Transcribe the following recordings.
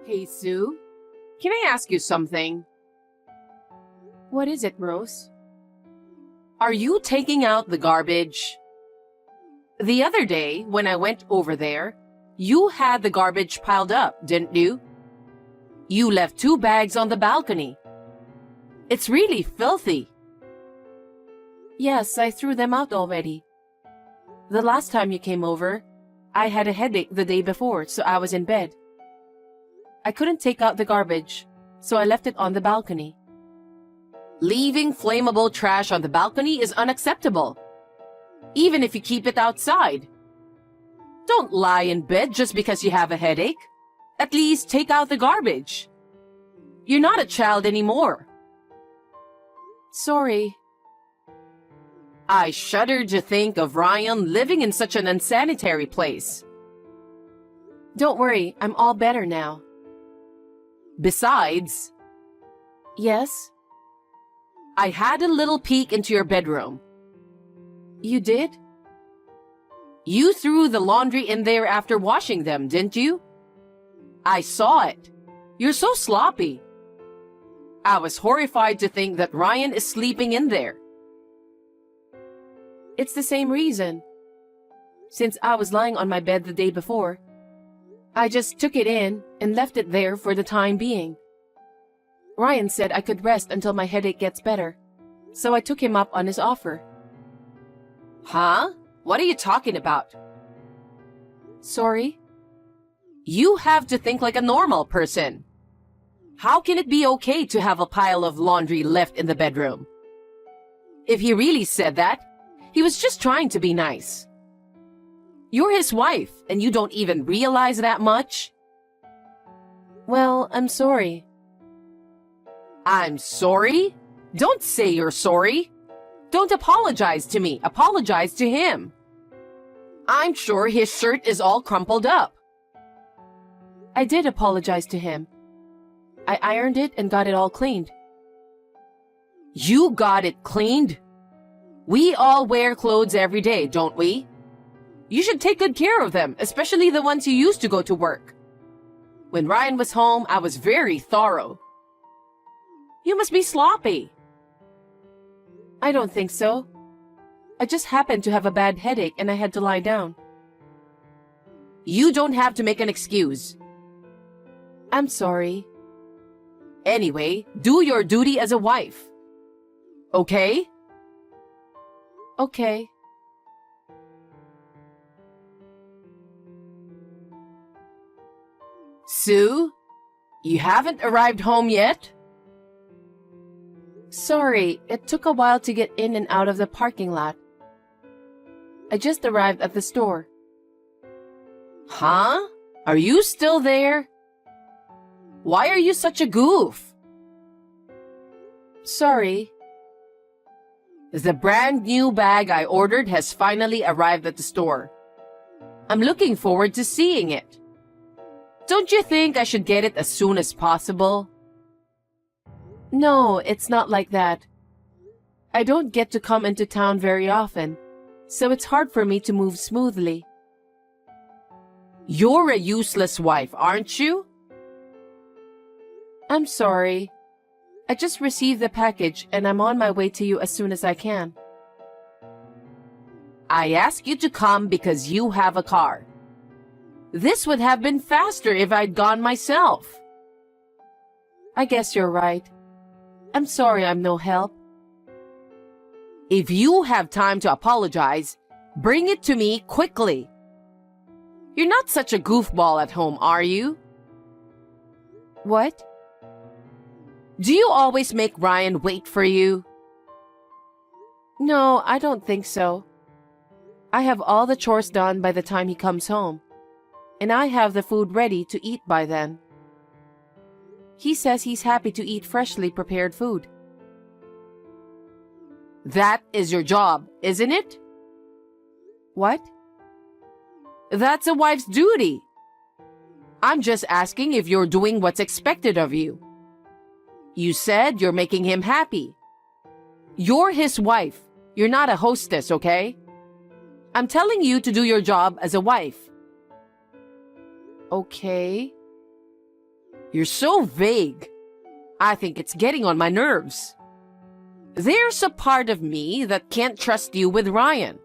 Hey, Sue, can I ask you something? What is it, Rose? Are you taking out the garbage? The other day, when I went over there, you had the garbage piled up, didn't you? You left 2 bags on the balcony. It's really filthy. Yes, I threw them out already. The last time you came over, I had a headache the day before, so I was in bed. I couldn't take out the garbage, so I left it on the balcony. Leaving flammable trash on the balcony is unacceptable, even if you keep it outside. Don't lie in bed just because you have a headache. At least take out the garbage. You're not a child anymore. Sorry. I shudder to think of Ryan living in such an unsanitary place. Don't worry, I'm all better now. Besides, Yes? I had a little peek into your bedroom. You did? You threw the laundry in there after washing them, didn't you? I saw it. You're so sloppy. I was horrified to think that Ryan is sleeping in there. It's the same reason. Since I was lying on my bed the day before, I just took it in and left it there for the time being. Ryan said I could rest until my headache gets better, so I took him up on his offer. Huh? What are you talking about? Sorry? You have to think like a normal person. How can it be okay to have a pile of laundry left in the bedroom? If he really said that, he was just trying to be nice. You're his wife, and you don't even realize that much? Well, I'm sorry. I'm sorry? Don't say you're sorry. Don't apologize to me. Apologize to him. I'm sure his shirt is all crumpled up. I did apologize to him. I ironed it and got it all cleaned. You got it cleaned? We all wear clothes every day, don't we? You should take good care of them, especially the ones you used to go to work. When Ryan was home, I was very thorough. You must be sloppy. I don't think so. I just happened to have a bad headache and I had to lie down. You don't have to make an excuse. I'm sorry. Anyway, do your duty as a wife. Okay? Okay. Sue, you haven't arrived home yet? Sorry, it took a while to get in and out of the parking lot. I just arrived at the store. Huh? Are you still there? Why are you such a goof? Sorry. The brand new bag I ordered has finally arrived at the store. I'm looking forward to seeing it. Don't you think I should get it as soon as possible? No, it's not like that. I don't get to come into town very often, so it's hard for me to move smoothly. You're a useless wife, aren't you? I'm sorry. I just received the package and I'm on my way to you as soon as I can. I asked you to come because you have a car. This would have been faster if I'd gone myself. I guess you're right. I'm sorry I'm no help. If you have time to apologize, bring it to me quickly. You're not such a goofball at home, are you? What? Do you always make Ryan wait for you? No, I don't think so. I have all the chores done by the time he comes home, and I have the food ready to eat by then. He says he's happy to eat freshly prepared food. That is your job, isn't it? What? That's a wife's duty. I'm just asking if you're doing what's expected of you. You said you're making him happy. You're his wife. You're not a hostess, okay? I'm telling you to do your job as a wife. Okay. You're so vague. I think it's getting on my nerves. There's a part of me that can't trust you with Ryan.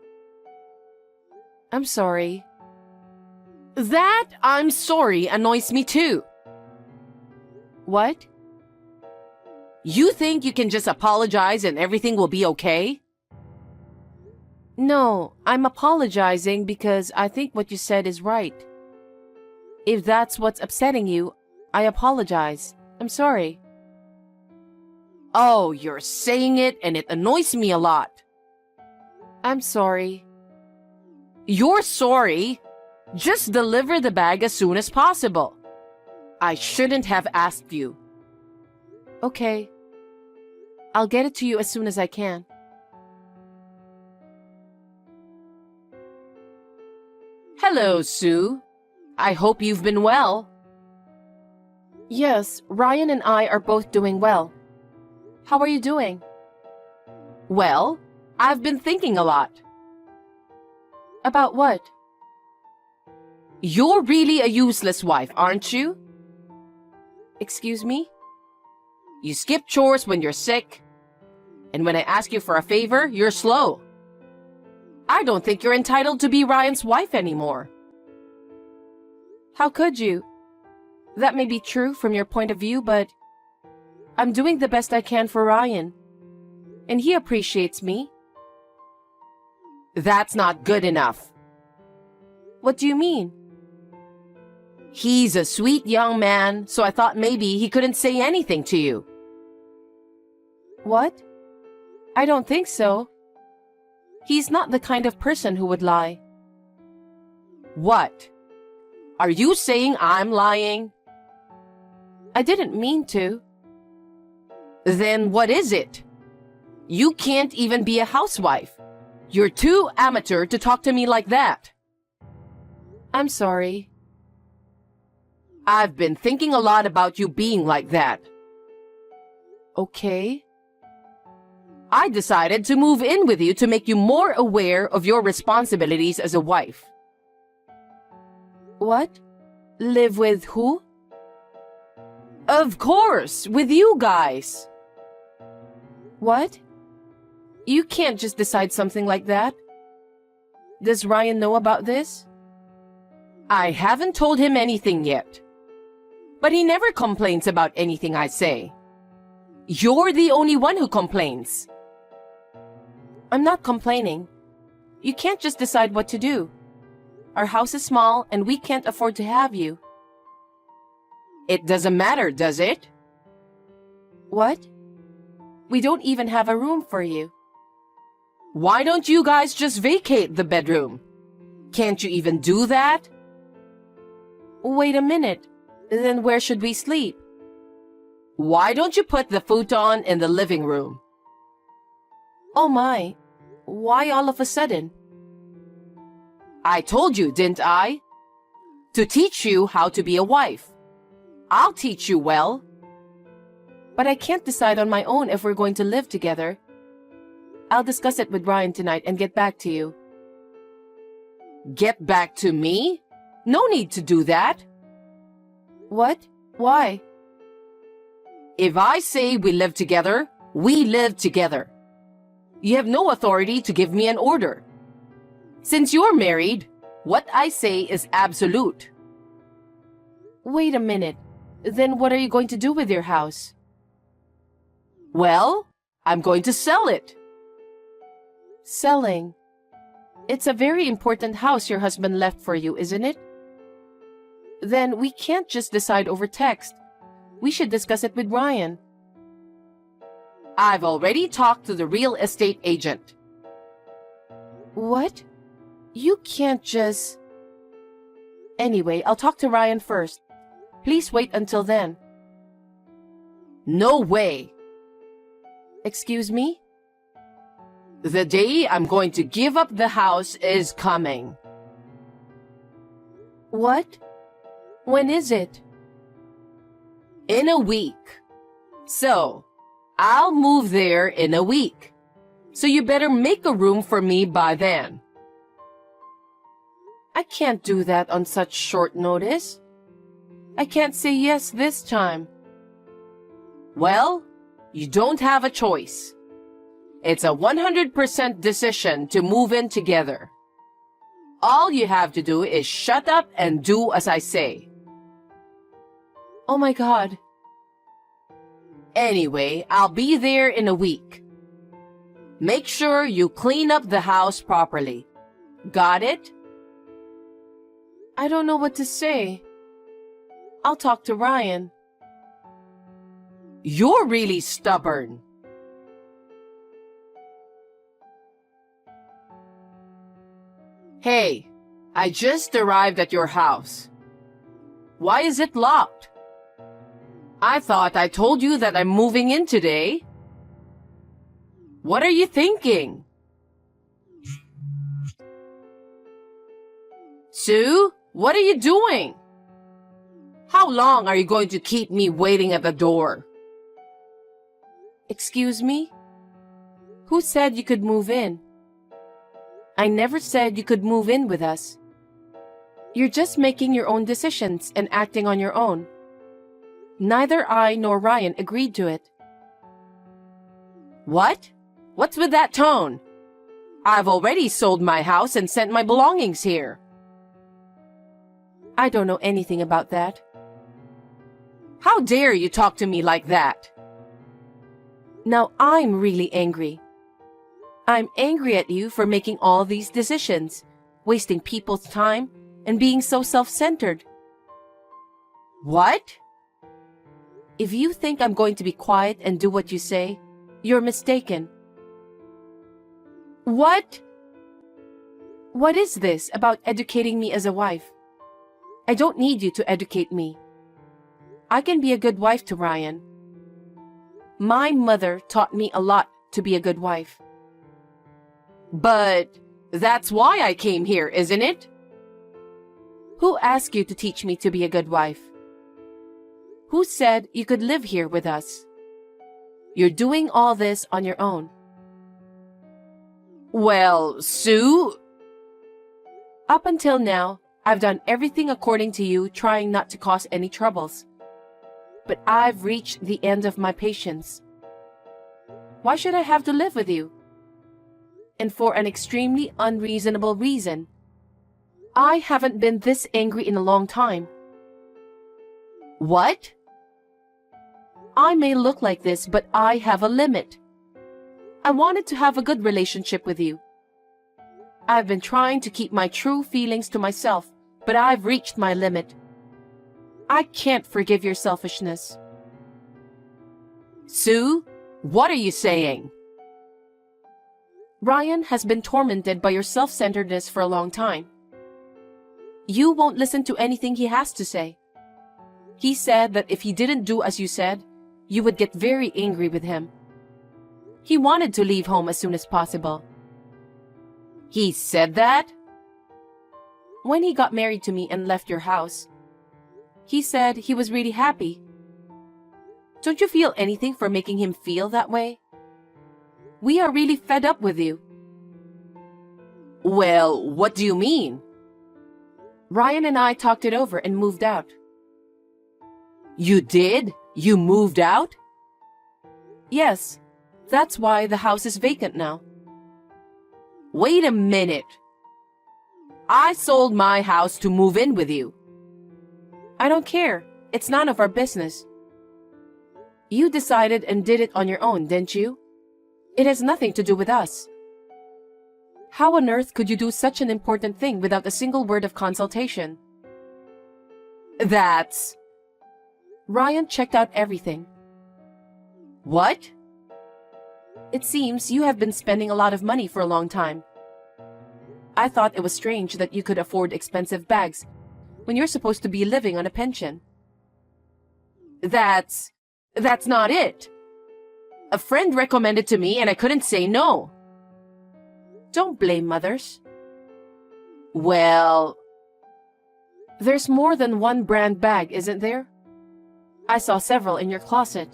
I'm sorry. That "I'm sorry" annoys me too. What? You think you can just apologize and everything will be okay? No, I'm apologizing because I think what you said is right. If that's what's upsetting you, I apologize. I'm sorry. Oh, you're saying it and it annoys me a lot. I'm sorry. You're sorry? Just deliver the bag as soon as possible. I shouldn't have asked you. Okay. I'll get it to you as soon as I can. Hello, Sue. I hope you've been well. Yes, Ryan and I are both doing well. How are you doing? Well, I've been thinking a lot. About what? You're really a useless wife, aren't you? Excuse me? You skip chores when you're sick. And when I ask you for a favor, you're slow. I don't think you're entitled to be Ryan's wife anymore. How could you? That may be true from your point of view, but I'm doing the best I can for Ryan. And he appreciates me. That's not good enough. What do you mean? He's a sweet young man, so I thought maybe he couldn't say anything to you. What? I don't think so. He's not the kind of person who would lie. What? Are you saying I'm lying? I didn't mean to. Then what is it? You can't even be a housewife. You're too amateur to talk to me like that. I'm sorry. I've been thinking a lot about you being like that. Okay. I decided to move in with you to make you more aware of your responsibilities as a wife. What? Live with who? Of course, with you guys. What? You can't just decide something like that. Does Ryan know about this? I haven't told him anything yet. But he never complains about anything I say. You're the only one who complains. I'm not complaining. You can't just decide what to do. Our house is small and we can't afford to have you. It doesn't matter, does it? What? We don't even have a room for you. Why don't you guys just vacate the bedroom? Can't you even do that? Wait a minute. Then where should we sleep? Why don't you put the futon in the living room? Oh my. Why all of a sudden? I told you, didn't I? To teach you how to be a wife. I'll teach you well. But I can't decide on my own if we're going to live together. I'll discuss it with Ryan tonight and get back to you. Get back to me? No need to do that. What? Why? If I say we live together, we live together. You have no authority to give me an order. Since you're married, what I say is absolute. Wait a minute. Then what are you going to do with your house? Well, I'm going to sell it. Selling. It's a very important house your husband left for you, isn't it? Then we can't just decide over text. We should discuss it with Ryan. I've already talked to the real estate agent. What? You can't just... Anyway, I'll talk to Ryan first. Please wait until then. No way. Excuse me? The day I'm going to give up the house is coming. What? When is it? In a week. So, I'll move there in a week. So you better make a room for me by then. I can't do that on such short notice. I can't say yes this time. Well, you don't have a choice. It's a 100% decision to move in together. All you have to do is shut up and do as I say. Oh my God. Anyway, I'll be there in a week. Make sure you clean up the house properly. Got it? I don't know what to say. I'll talk to Ryan. You're really stubborn. Hey, I just arrived at your house. Why is it locked? I thought I told you that I'm moving in today. What are you thinking? Sue, what are you doing? How long are you going to keep me waiting at the door? Excuse me? Who said you could move in? I never said you could move in with us. You're just making your own decisions and acting on your own. Neither I nor Ryan agreed to it. What? What's with that tone? I've already sold my house and sent my belongings here. I don't know anything about that. How dare you talk to me like that? Now I'm really angry. I'm angry at you for making all these decisions, wasting people's time, and being so self-centered. What? If you think I'm going to be quiet and do what you say, you're mistaken. What? What is this about educating me as a wife? I don't need you to educate me. I can be a good wife to Ryan. My mother taught me a lot to be a good wife. But that's why I came here, isn't it? Who asked you to teach me to be a good wife? Who said you could live here with us? You're doing all this on your own. Well, Sue... Up until now, I've done everything according to you, trying not to cause any troubles. But I've reached the end of my patience. Why should I have to live with you? And for an extremely unreasonable reason. I haven't been this angry in a long time. What? I may look like this, but I have a limit. I wanted to have a good relationship with you. I've been trying to keep my true feelings to myself, but I've reached my limit. I can't forgive your selfishness. Sue, what are you saying? Ryan has been tormented by your self-centeredness for a long time. You won't listen to anything he has to say. He said that if he didn't do as you said, you would get very angry with him. He wanted to leave home as soon as possible. He said that? When he got married to me and left your house, he said he was really happy. Don't you feel anything for making him feel that way? We are really fed up with you. Well, what do you mean? Ryan and I talked it over and moved out. You did? You moved out? Yes, that's why the house is vacant now. Wait a minute. I sold my house to move in with you. I don't care. It's none of our business. You decided and did it on your own, didn't you? It has nothing to do with us. How on earth could you do such an important thing without a single word of consultation? That's... Ryan checked out everything. What? It seems you have been spending a lot of money for a long time. I thought it was strange that you could afford expensive bags when you're supposed to be living on a pension. That's not it. A friend recommended to me and I couldn't say no. Don't blame mothers. Well... There's more than one brand bag, isn't there? I saw several in your closet.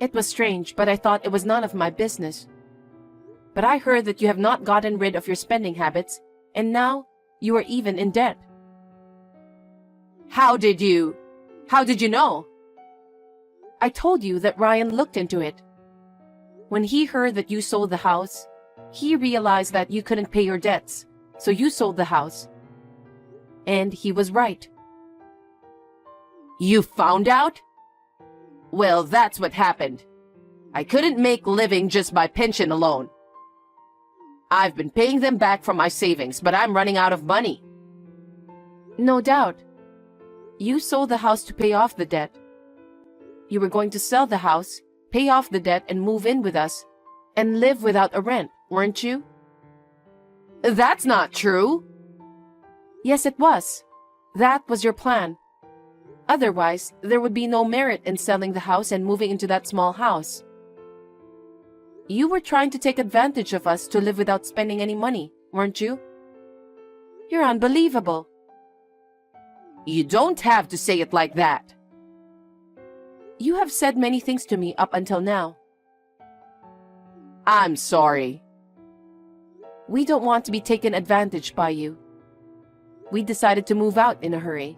It was strange, but I thought it was none of my business. But I heard that you have not gotten rid of your spending habits, and now you are even in debt. How did you know? I told you that Ryan looked into it. When he heard that you sold the house, he realized that you couldn't pay your debts, so you sold the house. And he was right. You found out? Well, that's what happened. I couldn't make living just by pension alone. I've been paying them back from my savings, but I'm running out of money. No doubt. You sold the house to pay off the debt. You were going to sell the house, pay off the debt, and move in with us, and live without a rent, weren't you? That's not true. Yes, it was. That was your plan. Otherwise, there would be no merit in selling the house and moving into that small house. You were trying to take advantage of us to live without spending any money, weren't you? You're unbelievable. You don't have to say it like that. You have said many things to me up until now. I'm sorry. We don't want to be taken advantage by you. We decided to move out in a hurry.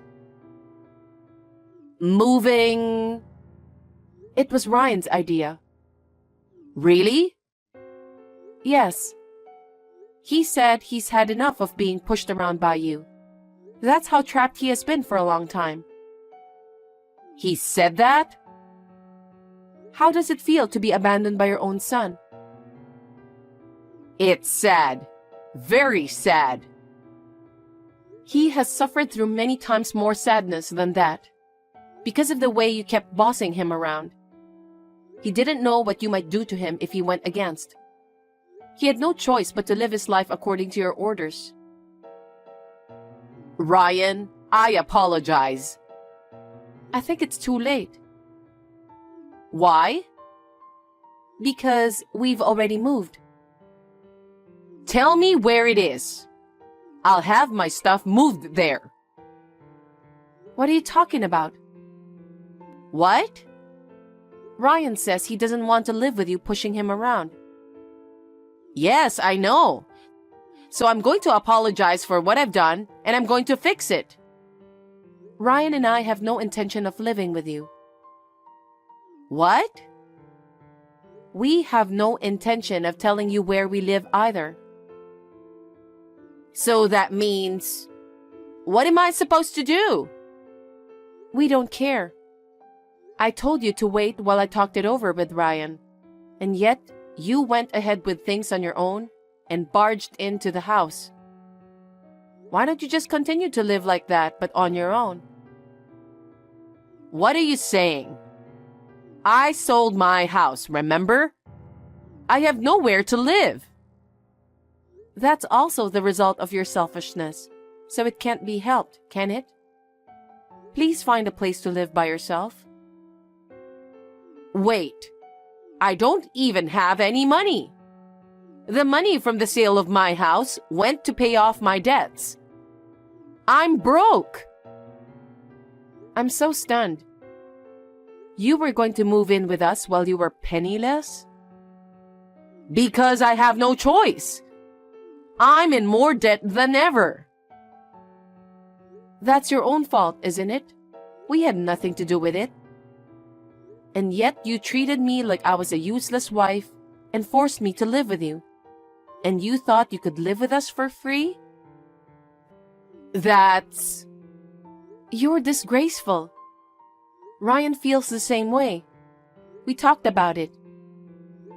Moving? It was Ryan's idea. Really? Yes. He said he's had enough of being pushed around by you. That's how trapped he has been for a long time. He said that? How does it feel to be abandoned by your own son? It's sad. Very sad. He has suffered through many times more sadness than that, because of the way you kept bossing him around. He didn't know what you might do to him if he went against. He had no choice but to live his life according to your orders. Ryan, I apologize. I think it's too late. Why? Because we've already moved. Tell me where it is. I'll have my stuff moved there. What are you talking about? What? Ryan says he doesn't want to live with you pushing him around. Yes, I know. So I'm going to apologize for what I've done, and I'm going to fix it. Ryan and I have no intention of living with you. What? We have no intention of telling you where we live either. So that means... What am I supposed to do? We don't care. I told you to wait while I talked it over with Ryan. And yet, you went ahead with things on your own and barged into the house. Why don't you just continue to live like that, but on your own? What are you saying? I sold my house, remember? I have nowhere to live. That's also the result of your selfishness, so it can't be helped, can it? Please find a place to live by yourself. Wait, I don't even have any money. The money from the sale of my house went to pay off my debts. I'm broke. I'm so stunned. You were going to move in with us while you were penniless? Because I have no choice. I'm in more debt than ever. That's your own fault, isn't it? We had nothing to do with it. And yet you treated me like I was a useless wife and forced me to live with you. And you thought you could live with us for free? That's... You're disgraceful. Ryan feels the same way. We talked about it.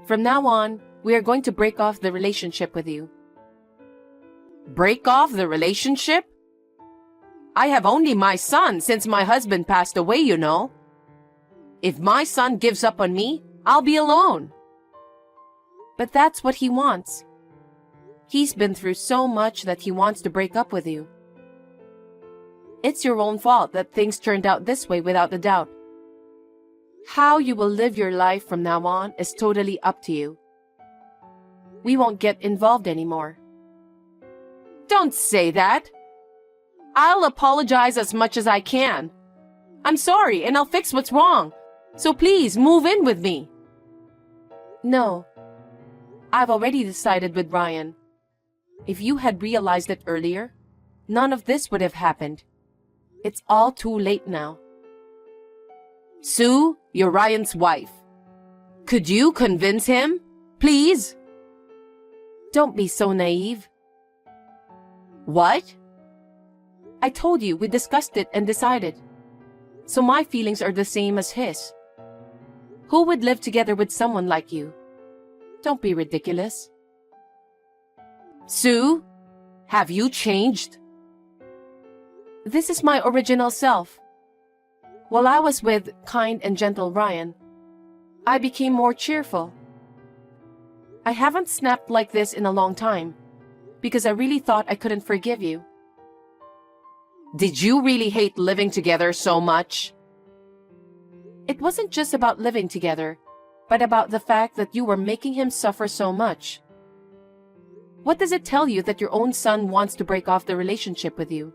From now on, we are going to break off the relationship with you. Break off the relationship? I have only my son since my husband passed away, you know. If my son gives up on me, I'll be alone. But that's what he wants. He's been through so much that he wants to break up with you. It's your own fault that things turned out this way without a doubt. How you will live your life from now on is totally up to you. We won't get involved anymore. Don't say that. I'll apologize as much as I can. I'm sorry and I'll fix what's wrong. So please move in with me. No. I've already decided with Ryan. If you had realized it earlier, none of this would have happened. It's all too late now. Sue, you're Ryan's wife. Could you convince him? Please? Don't be so naive. What? I told you we discussed it and decided. So my feelings are the same as his. Who would live together with someone like you? Don't be ridiculous. Sue, have you changed? This is my original self. While I was with kind and gentle Ryan, I became more cheerful. I haven't snapped like this in a long time because I really thought I couldn't forgive you. Did you really hate living together so much? It wasn't just about living together, but about the fact that you were making him suffer so much. What does it tell you that your own son wants to break off the relationship with you?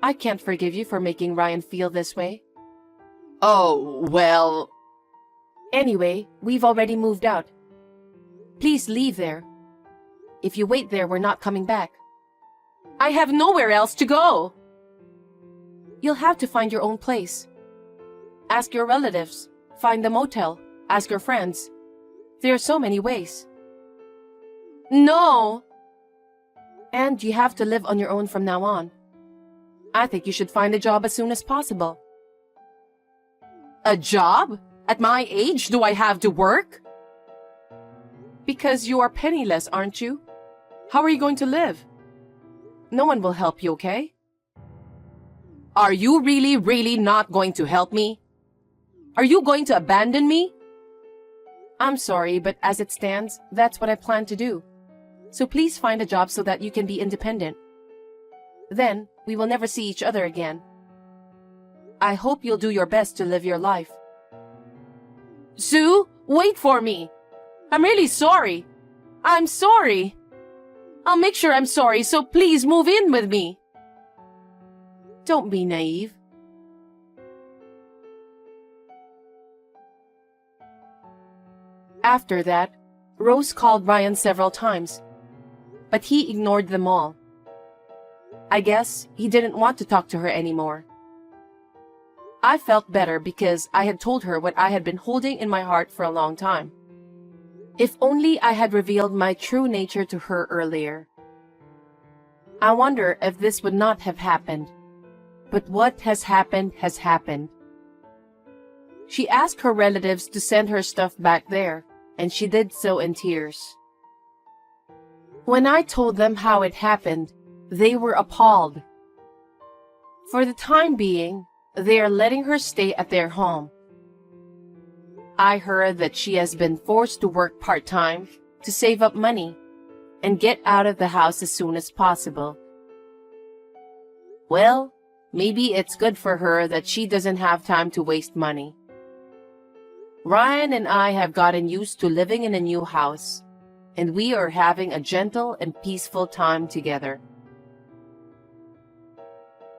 I can't forgive you for making Ryan feel this way. Oh, well... Anyway, we've already moved out. Please leave there. If you wait there, we're not coming back. I have nowhere else to go. You'll have to find your own place. Ask your relatives. Find the motel. Ask your friends. There are so many ways. No. And you have to live on your own from now on. I think you should find a job as soon as possible. A job? At my age, do I have to work? Because you are penniless, aren't you? How are you going to live? No one will help you, okay? Are you really not going to help me? Are you going to abandon me? I'm sorry, but as it stands, that's what I plan to do. So please find a job so that you can be independent. Then, we will never see each other again. I hope you'll do your best to live your life. Sue, wait for me. I'm really sorry. I'm sorry. I'll make sure I'm sorry, so please move in with me. Don't be naive. After that, Rose called Ryan several times, but he ignored them all. I guess he didn't want to talk to her anymore. I felt better because I had told her what I had been holding in my heart for a long time. If only I had revealed my true nature to her earlier. I wonder if this would not have happened. But what has happened has happened. She asked her relatives to send her stuff back there, and she did so in tears. When I told them how it happened, they were appalled. For the time being, they are letting her stay at their home. I heard that she has been forced to work part-time to save up money and get out of the house as soon as possible. Well, maybe it's good for her that she doesn't have time to waste money. Ryan and I have gotten used to living in a new house, and we are having a gentle and peaceful time together.